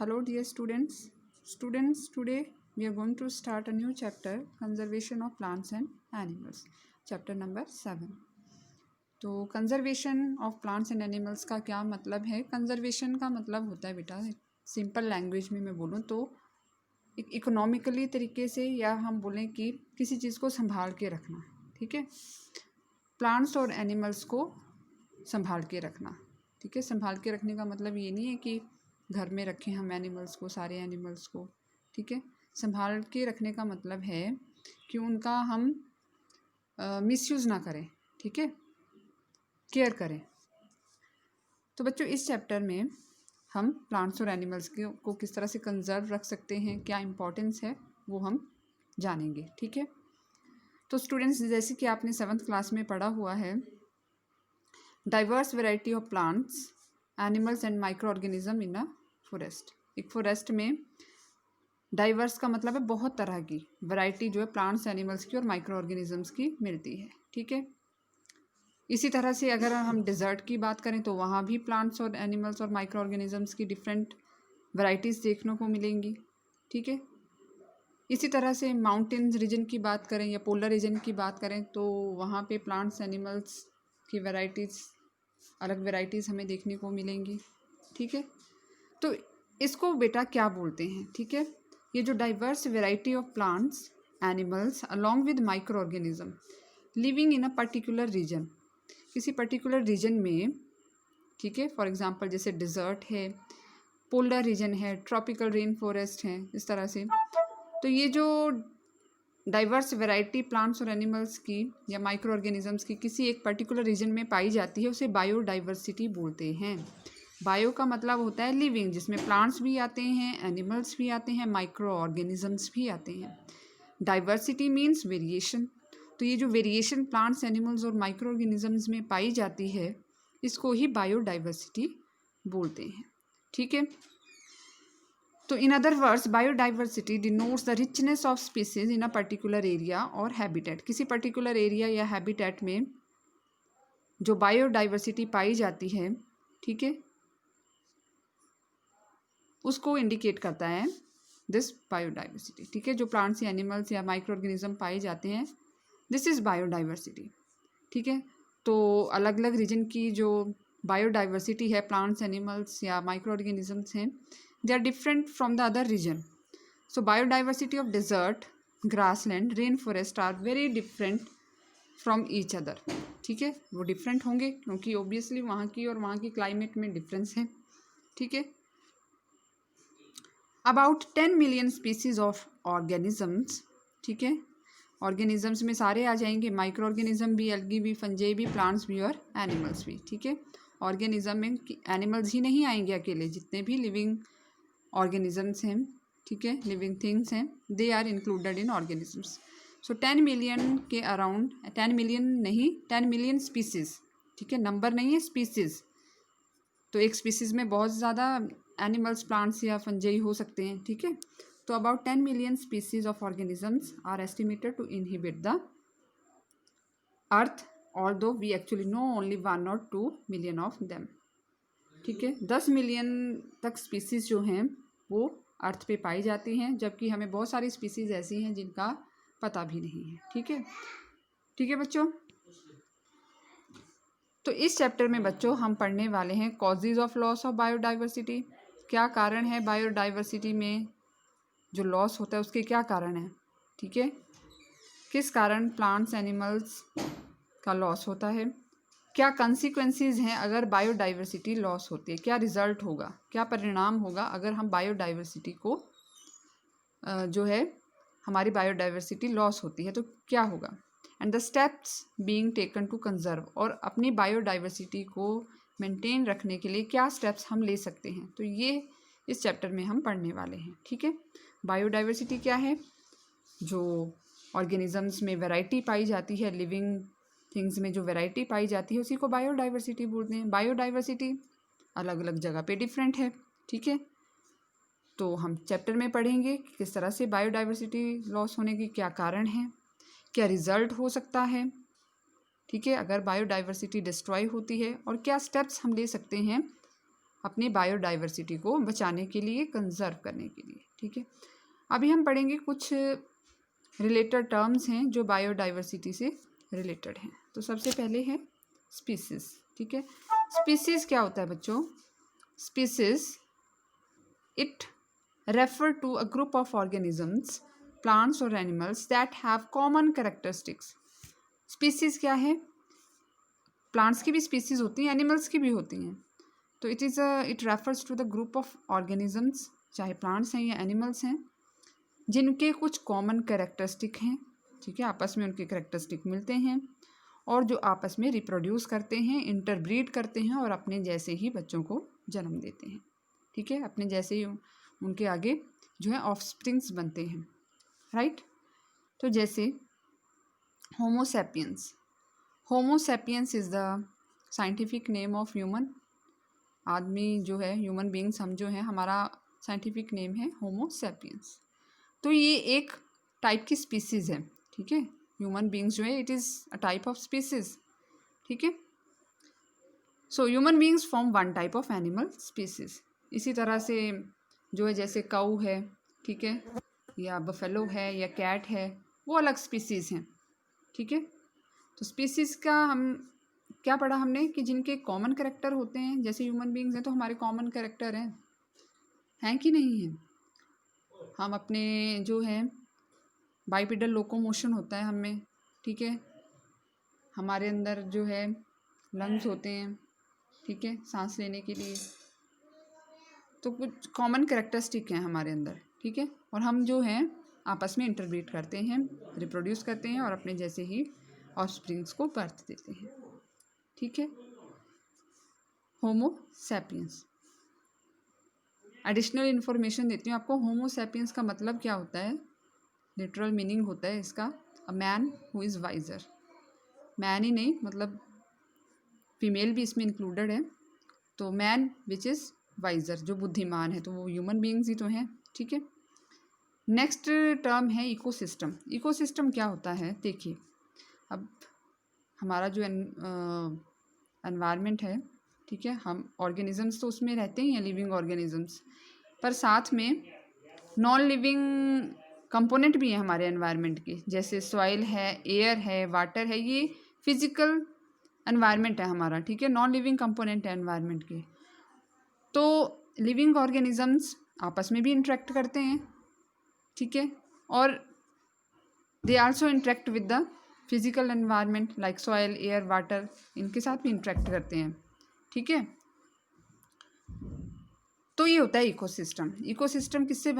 Hello dear students, today we are going to start a new chapter, conservation of plants and animals, chapter number 7. तो conservation of plants and animals का क्या मतलब है? Conservation का मतलब होता है बेटा, सिंपल लैंग्वेज में मैं बोलूँ तो इकोनॉमिकली तरीके से, या हम बोलें कि किसी चीज़ को संभाल के रखना, ठीक है। प्लांट्स और एनिमल्स को संभाल के रखना, ठीक है। संभाल के रखने का मतलब ये नहीं है कि घर में रखें हम एनिमल्स को, सारे एनिमल्स को, ठीक है। संभाल के रखने का मतलब है कि उनका हम मिसयूज़ ना करें, ठीक है, केयर करें। तो बच्चों इस चैप्टर में हम प्लांट्स और एनिमल्स को किस तरह से कंजर्व रख सकते हैं, क्या इम्पोर्टेंस है, वो हम जानेंगे, ठीक है। तो स्टूडेंट्स, जैसे कि आपने 7th क्लास में पढ़ा हुआ है, diverse variety of plants, animals and micro organism in a forest. एक फॉरेस्ट में डाइवर्स का मतलब है बहुत तरह की वैरायटी जो है प्लांट्स एनिमल्स की और माइक्रो ऑर्गेनिजम्स की मिलती है, ठीक है। इसी तरह से अगर हम डिज़र्ट की बात करें तो वहाँ भी प्लांट्स और एनिमल्स और माइक्रो ऑर्गेनिजम्स की डिफरेंट वैरायटीज़ देखने को मिलेंगी, ठीक है। इसी तरह से माउंटेन्स रीजन की बात करें या पोलर रीजन की बात करें तो वहाँ पे प्लांट्स एनिमल्स की वैरायटीज़, अलग वैरायटीज़ हमें देखने को मिलेंगी, ठीक है। तो इसको बेटा क्या बोलते हैं, ठीक है। ये जो diverse variety of plants animals along with micro organism living in a particular region, किसी पर्टिकुलर रीजन में, ठीक है। फॉर एग्जांपल जैसे डिज़र्ट है, पोलर रीजन है, ट्रॉपिकल रेन फॉरेस्ट है, इस तरह से। तो ये जो डाइवर्स वैरायटी प्लांट्स और एनिमल्स की या माइक्रो ऑर्गेनिजम्स की किसी एक पर्टिकुलर रीजन में पाई जाती है, उसे बायोडाइवर्सिटी बोलते हैं। बायो का मतलब होता है लिविंग, जिसमें प्लांट्स भी आते हैं, एनिमल्स भी आते हैं, माइक्रो ऑर्गेनिजम्स भी आते हैं। Diversity means variation. तो ये जो वेरिएशन प्लांट्स, एनिमल्स और माइक्रो ऑर्गेनिजम्स में पाई जाती है, इसको ही बायोडाइवर्सिटी बोलते हैं, ठीक है। तो in other words biodiversity denotes the richness of species in a particular area और हैबिटेट। किसी पर्टिकुलर एरिया या हैबिटेट में जो बायोडाइवर्सिटी पाई जाती है, ठीक है, उसको इंडिकेट करता है दिस बायोडाइवर्सिटी, ठीक है। जो प्लांट्स या एनिमल्स या माइक्रो ऑर्गेनिज्म पाए जाते हैं, दिस इज़ बायोडाइवर्सिटी, ठीक है। तो अलग अलग रीजन की जो बायोडाइवर्सिटी है, प्लांट्स, एनिमल्स या माइक्रो ऑर्गेनिजम्स हैं, they are different from the other region. So biodiversity of desert, grassland, rain forest are very different from each other, ठीक है। वो डिफरेंट होंगे क्योंकि ऑब्वियसली वहाँ की और वहाँ की क्लाइमेट में डिफरेंस है, ठीक है। About 10 million species of organisms, ठीक है। ऑर्गेनिजम्स में सारे आ जाएंगे, माइक्रो ऑर्गेनिज्म भी, एल्गी भी, फंजाई भी, प्लांट्स भी और एनिमल्स भी, ठीक है। ऑर्गेनिज्म में एनिमल्स ही नहीं आएंगे अकेले, जितने भी लिविंग ऑर्गेनिजम्स हैं, ठीक है, लिविंग थिंग्स हैं, they are included in organisms. So 10 million के अराउंड, 10 मिलियन नहीं, 10 मिलियन स्पीसीज, ठीक है, नंबर नहीं है, स्पीसीज। तो एक स्पीसीज में बहुत ज़्यादा एनिमल्स, प्लांट्स या फंजाई हो सकते हैं, ठीक है। तो about 10 million species of organisms are estimated to inhibit the earth, although we actually know only 1 or 2 million of them, ठीक है। 10 मिलियन तक स्पीसीज जो हैं वो अर्थ पे पाई जाती हैं, जबकि हमें बहुत सारी स्पीसीज ऐसी हैं जिनका पता भी नहीं है, ठीक है, ठीक है बच्चों। तो इस चैप्टर में बच्चों हम पढ़ने वाले हैं causes of loss of biodiversity. क्या कारण है बायोडाइवर्सिटी में जो लॉस होता है, उसके क्या कारण हैं, ठीक है। किस कारण प्लांट्स, एनिमल्स का लॉस होता है, क्या कंसिक्वेंसेस हैं अगर बायोडाइवर्सिटी लॉस होती है, क्या रिजल्ट होगा, क्या परिणाम होगा अगर हम बायोडाइवर्सिटी को जो है हमारी बायोडाइवर्सिटी लॉस होती है तो क्या होगा, and the steps being taken to conserve, और अपनी बायोडाइवर्सिटी को मेंटेन रखने के लिए क्या स्टेप्स हम ले सकते हैं। तो ये इस चैप्टर में हम पढ़ने वाले हैं, ठीक है। बायोडाइवर्सिटी क्या है? जो ऑर्गेनिजम्स में वैरायटी पाई जाती है, लिविंग थिंग्स में जो वैरायटी पाई जाती है, उसी को बायोडाइवर्सिटी बोलते हैं। बायोडाइवर्सिटी अलग अलग जगह पे डिफरेंट है, ठीक है। तो हम चैप्टर में पढ़ेंगे कि किस तरह से बायोडाइवर्सिटी लॉस होने की क्या कारण है, क्या रिजल्ट हो सकता है, ठीक है, अगर बायोडाइवर्सिटी डिस्ट्रॉय होती है, और क्या स्टेप्स हम ले सकते हैं अपनी बायोडाइवर्सिटी को बचाने के लिए, कंजर्व करने के लिए। ठीक है, अभी हम पढ़ेंगे कुछ रिलेटेड टर्म्स हैं जो बायोडाइवर्सिटी से रिलेटेड हैं। तो सबसे पहले है स्पीसीज। ठीक है, स्पीसीज क्या होता है बच्चों? Species it refer to a group of organisms, plants और animals that have common characteristics. Species क्या है? प्लांट्स की भी स्पीसीज होती हैं, एनिमल्स की भी होती हैं। तो it refers to the group of organisms, चाहे प्लांट्स हैं या एनिमल्स हैं, जिनके कुछ कॉमन कैरेक्टरिस्टिक हैं। ठीक है, आपस में उनके कैरेक्टरिस्टिक मिलते हैं और जो आपस में रिप्रोड्यूस करते हैं, इंटरब्रीड करते हैं और अपने जैसे ही बच्चों को जन्म देते हैं। ठीक है, अपने जैसे ही उनके आगे जो है ऑफस्प्रिंग्स बनते हैं। राइट, तो जैसे Homo sapiens. Homo sapiens is the scientific name of human. आदमी जो है, ह्यूमन बींग्स हम जो हैं, हमारा साइंटिफिक नेम है होमोसेपियंस। तो ये एक टाइप की स्पीसीज़ है। ठीक है, ह्यूमन बींग्स जो है it is a type of species. ठीक है, so human beings form one type of animal species. इसी तरह से जो है जैसे काऊ है, ठीक है, या बफेलो है या कैट है, वो अलग स्पीसीज़ हैं। ठीक है, तो स्पीसीज़ का हम क्या पढ़ा हमने कि जिनके कॉमन कैरेक्टर होते हैं। जैसे ह्यूमन बींग्स हैं तो हमारे कॉमन कैरेक्टर हैं कि नहीं हैं? हम अपने जो है बाइपेडल लोकोमोशन होता है हमें। ठीक है, हमारे अंदर जो है लंग्स होते हैं, ठीक है, सांस लेने के लिए। तो कुछ कॉमन कैरेक्टरिस्टिक हैं हमारे अंदर। ठीक है, और हम जो हैं आपस में इंटरब्रीड करते हैं, रिप्रोड्यूस करते हैं और अपने जैसे ही ऑफस्प्रिंग्स को बर्थ देते हैं। ठीक है, होमोसेपियंस। एडिशनल इन्फॉर्मेशन देती हूँ आपको। होमोसेपियंस का मतलब क्या होता है? लिटरल मीनिंग होता है इसका a man who is wiser. Man ही नहीं, मतलब फीमेल भी इसमें इंक्लूडेड है। तो मैन विच इज़ वाइजर, जो बुद्धिमान है, तो वो ह्यूमन बींग्स ही तो हैं। ठीक है, नेक्स्ट टर्म है इकोसिस्टम। इकोसिस्टम क्या होता है? देखिए, अब हमारा जो एनवायरनमेंट है, ठीक है, हम ऑर्गेनिजम्स तो उसमें रहते ही हैं, लिविंग ऑर्गेनिजम्स, पर साथ में नॉन लिविंग कंपोनेंट भी हैं हमारे एनवायरनमेंट के। जैसे सॉइल है, एयर है, वाटर है, ये फिजिकल एनवायरनमेंट है हमारा। ठीक है, नॉन लिविंग कंपोनेंट है एनवायरनमेंट के। तो लिविंग ऑर्गेनिजम्स आपस में भी इंटरेक्ट करते हैं। ठीक है, और they also interact with the physical environment like soil, air, water, इनके साथ भी इंटरेक्ट करते हैं। ठीक है, तो ये होता है इकोसिस्टम। इकोसिस्टम किससे